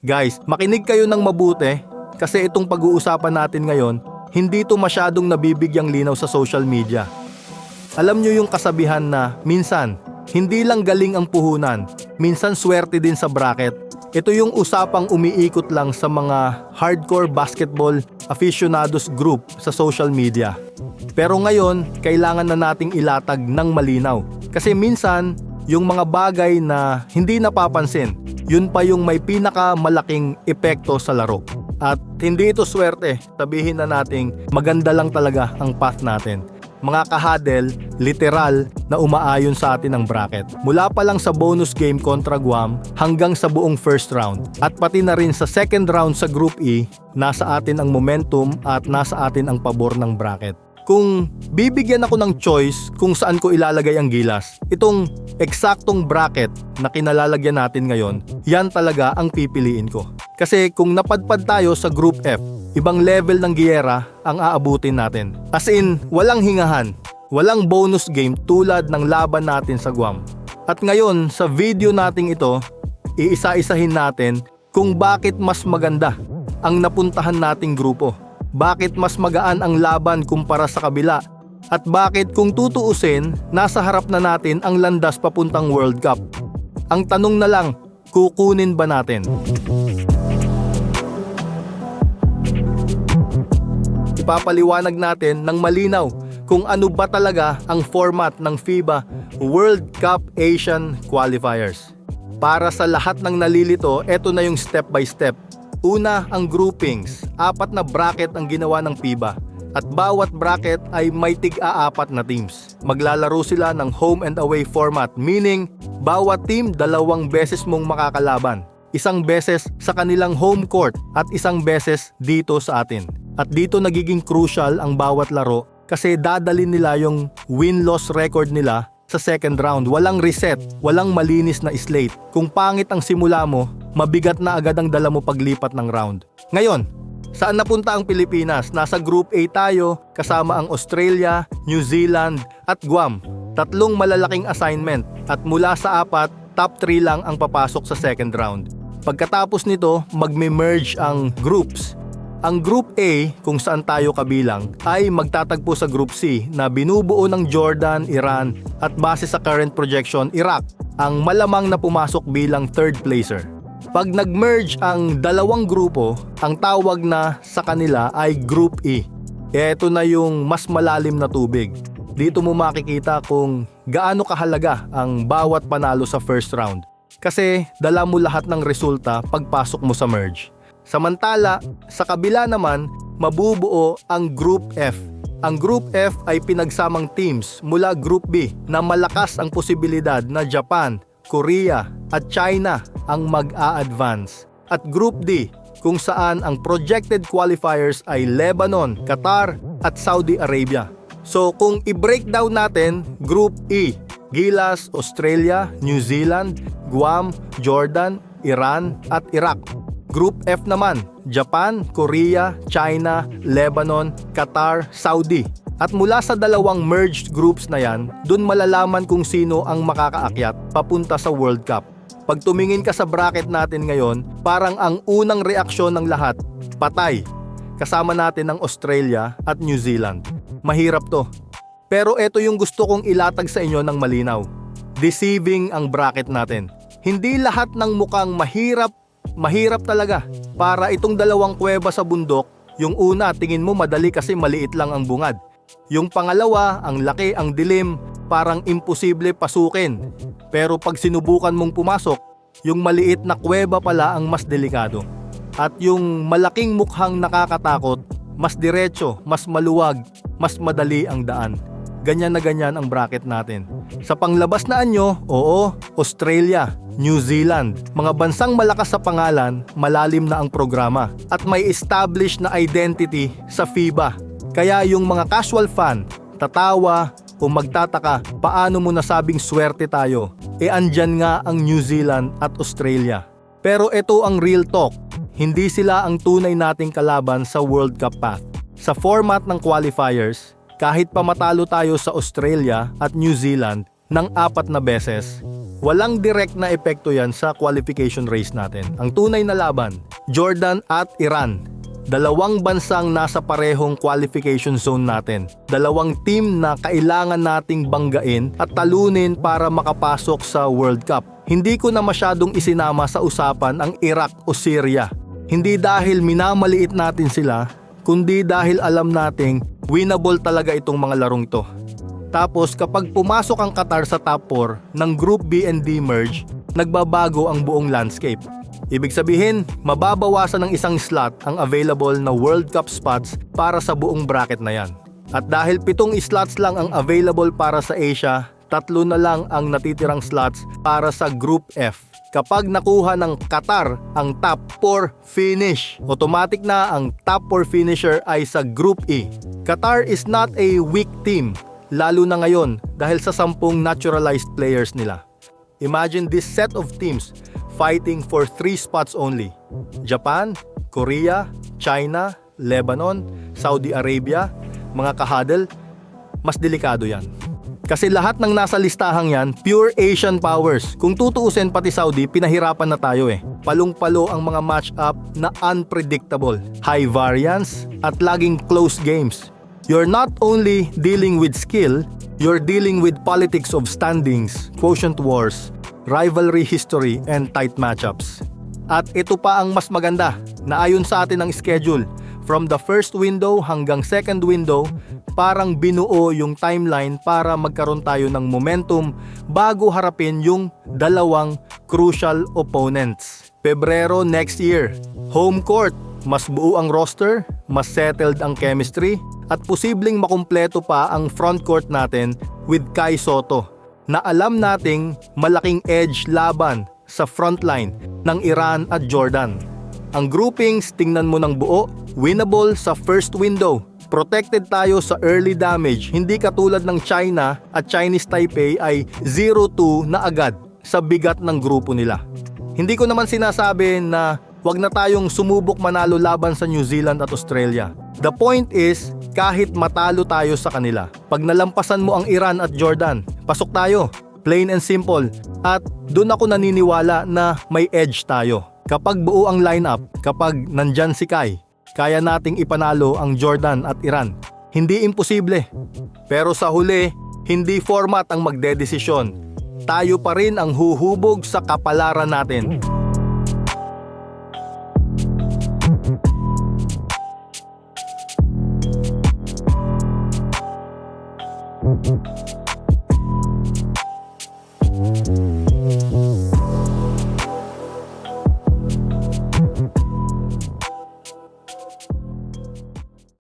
Guys, makinig kayo ng mabuti kasi itong pag-uusapan natin ngayon, hindi ito masyadong nabibigyang linaw sa social media. Alam nyo yung kasabihan na minsan, hindi lang galing ang puhunan, minsan swerte din sa bracket. Ito yung usapang umiikot lang sa mga hardcore basketball aficionados group sa social media. Pero ngayon, kailangan na nating ilatag ng malinaw. Kasi minsan, yung mga bagay na hindi napapansin, yun pa yung may pinakamalaking epekto sa laro. At hindi ito swerte, sabihin na nating maganda lang talaga ang path natin. Mga kahadel, literal na umaayon sa atin ang bracket. Mula pa lang sa bonus game kontra Guam hanggang sa buong first round. At pati na rin sa second round sa Group E, nasa atin ang momentum at nasa atin ang pabor ng bracket. Kung bibigyan ako ng choice kung saan ko ilalagay ang gilas, itong eksaktong bracket na kinalalagyan natin ngayon, yan talaga ang pipiliin ko. Kasi kung napadpad tayo sa Group F, ibang level ng giyera ang aabutin natin. As in, walang hingahan, walang bonus game tulad ng laban natin sa Guam. At ngayon, sa video nating ito, iisa-isahin natin kung bakit mas maganda ang napuntahan nating grupo. Bakit mas magaan ang laban kumpara sa kabila? At bakit kung tutuusin, nasa harap na natin ang landas papuntang World Cup? Ang tanong na lang, kukunin ba natin? Ipapaliwanag natin ng malinaw kung ano ba talaga ang format ng FIBA World Cup Asian Qualifiers. Para sa lahat ng nalilito, eto na yung step by step. Una, ang groupings. 4 na bracket ang ginawa ng FIBA. At bawat bracket ay may tig-4 na teams. Maglalaro sila ng home and away format, meaning bawat team 2 beses mong makakalaban. 1 beses sa kanilang home court at 1 beses dito sa atin. At dito nagiging crucial ang bawat laro kasi dadalhin nila yung win-loss record nila sa second round. Walang reset, walang malinis na slate. Kung pangit ang simula mo, mabigat na agad ang dala mo paglipat ng round. Ngayon, saan napunta ang Pilipinas? Nasa Group A tayo, kasama ang Australia, New Zealand at Guam. 3 malalaking assignment at mula sa 4, top 3 lang ang papasok sa second round. Pagkatapos nito, magme-merge ang groups. Ang Group A, kung saan tayo kabilang, ay magtatagpo sa Group C na binubuo ng Jordan, Iran at base sa current projection, Iraq, ang malamang na pumasok bilang third placer. Pag nag-merge ang 2 grupo, ang tawag na sa kanila ay Group E. Ito na yung mas malalim na tubig. Dito mo makikita kung gaano kahalaga ang bawat panalo sa first round. Kasi dala mo lahat ng resulta pagpasok mo sa merge. Samantala, sa kabila naman, mabubuo ang Group F. Ang Group F ay pinagsamang teams mula Group B na malakas ang posibilidad na Japan, Korea at China ang mag-a-advance. At Group D, kung saan ang projected qualifiers ay Lebanon, Qatar at Saudi Arabia. So kung i-breakdown natin, Group E, Gilas, Australia, New Zealand, Guam, Jordan, Iran at Iraq. Group F naman, Japan, Korea, China, Lebanon, Qatar, Saudi. At mula sa 2 merged groups na yan, dun malalaman kung sino ang makakaakyat papunta sa World Cup. Pag tumingin ka sa bracket natin ngayon, parang ang unang reaksyon ng lahat, patay. Kasama natin ang Australia at New Zealand. Mahirap to. Pero ito yung gusto kong ilatag sa inyo ng malinaw. Deceiving ang bracket natin. Hindi lahat ng mukhang mahirap talaga. Para itong 2 kuweba sa bundok, yung una tingin mo madali kasi maliit lang ang bungad. Yung pangalawa, ang laki, ang dilim, parang imposible pasukin. Pero pag sinubukan mong pumasok, yung maliit na kuweba pala ang mas delikado. At yung malaking mukhang nakakatakot, mas diretso, mas maluwag, mas madali ang daan. Ganyan na ganyan ang bracket natin. Sa panglabas na anyo, oo, Australia, New Zealand, mga bansang malakas sa pangalan, malalim na ang programa at may established na identity sa FIBA. Kaya yung mga casual fan, tatawa o magtataka, paano mo nasabing swerte tayo? Andyan nga ang New Zealand at Australia. Pero ito ang real talk, hindi sila ang tunay nating kalaban sa World Cup path. Sa format ng qualifiers, kahit pa matalo tayo sa Australia at New Zealand ng 4 na beses, Walang direct na epekto yan sa qualification race natin. Ang tunay na laban, Jordan at Iran. Dalawang bansang nasa parehong qualification zone natin. Dalawang team na kailangan nating banggain at talunin para makapasok sa World Cup. Hindi ko na masyadong isinama sa usapan ang Iraq o Syria. Hindi dahil minamaliit natin sila, kundi dahil alam nating winnable talaga itong mga larong ito. Tapos kapag pumasok ang Qatar sa top 4 ng Group B and D merge, nagbabago ang buong landscape. Ibig sabihin, mababawasan ng isang slot ang available na World Cup spots para sa buong bracket na yan. At dahil 7 slots lang ang available para sa Asia, 3 na lang ang natitirang slots para sa Group F. Kapag nakuha ng Qatar ang top 4 finish, automatic na ang top 4 finisher ay sa Group E. Qatar is not a weak team, lalo na ngayon dahil sa 10 naturalized players nila. Imagine this set of teams fighting for 3 spots only. Japan, Korea, China, Lebanon, Saudi Arabia, mga kahadel, mas delikado yan. Kasi lahat ng nasa listahang yan, pure Asian powers. Kung tutuusin pati Saudi, pinahirapan na tayo eh. Palong-palo ang mga match-up na unpredictable, high variance, at laging close games. You're not only dealing with skill, you're dealing with politics of standings, quotient wars, rivalry history, and tight matchups. At ito pa ang mas maganda, na ayon sa atin ang schedule, from the first window hanggang second window, parang binuo yung timeline para magkaroon tayo ng momentum bago harapin yung dalawang crucial opponents. Pebrero next year, home court, mas buo ang roster, mas settled ang chemistry, at posibleng makumpleto pa ang front court natin with Kai Sotto, na alam nating malaking edge laban sa frontline ng Iran at Jordan. Ang groupings, tingnan mo ng buo, winnable sa first window. Protected tayo sa early damage, hindi katulad ng China at Chinese Taipei ay 0-2 na agad sa bigat ng grupo nila. Hindi ko naman sinasabi na wag na tayong sumubok manalo laban sa New Zealand at Australia. The point is, kahit matalo tayo sa kanila, pag nalampasan mo ang Iran at Jordan, pasok tayo. Plain and simple. At doon ako naniniwala na may edge tayo. Kapag buo ang lineup, kapag nandyan si Kai, kaya nating ipanalo ang Jordan at Iran. Hindi imposible. Pero sa huli, hindi format ang magdedesisyon. Tayo pa rin ang huhubog sa kapalaran natin.